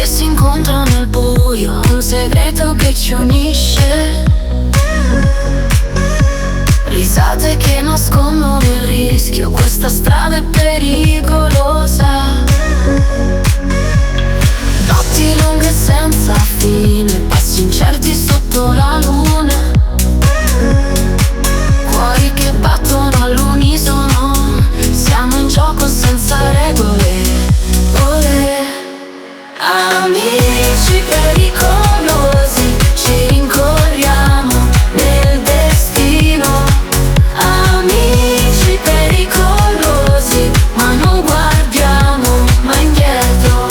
che si incontrano nel buio, un segreto che ci unisce. Risate che nascondono il rischio, questa strada è pericolosa. Notti lunghe senza fine, passi incerti sotto la luna. Cuori che battono all'unisono, siamo in gioco senza regole. Amici pericolosi, ci rincorriamo nel destino. Amici pericolosi, ma non guardiamo mai indietro.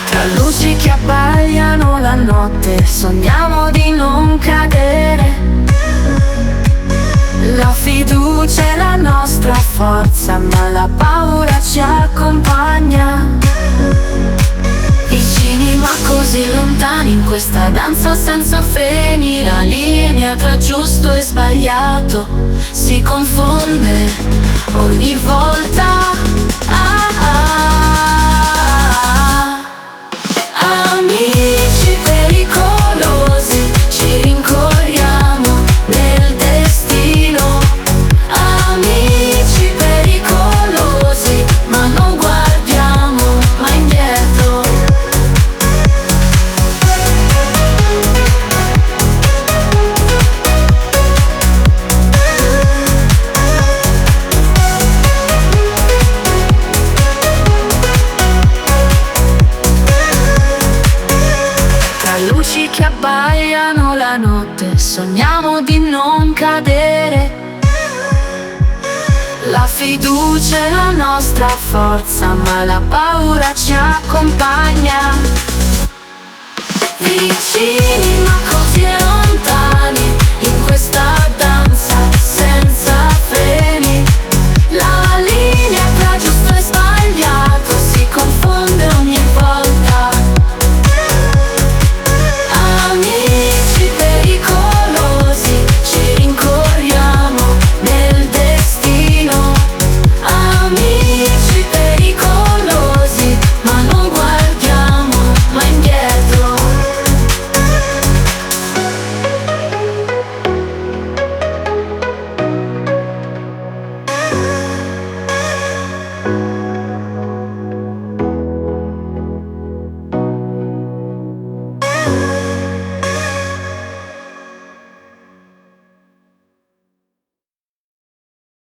Tra luci che abbagliano la notte, sogniamo di non cadere. La fiducia è la nostra forza, ma la paura ci accompagna. Vicini ma così lontani in questa danza senza freni. La linea tra giusto e sbagliato si confonde ogni volta. Amici pericolosi, ci rincorriamo nel destino. Amici pericolosi, ma non guardiamo mai indietro. Tra luci che abbagliano la notte, sogniamo di non cadere. La fiducia è la nostra forza, ma la paura ci accompagna. Vicini ma così lontani in questa danza senza freni.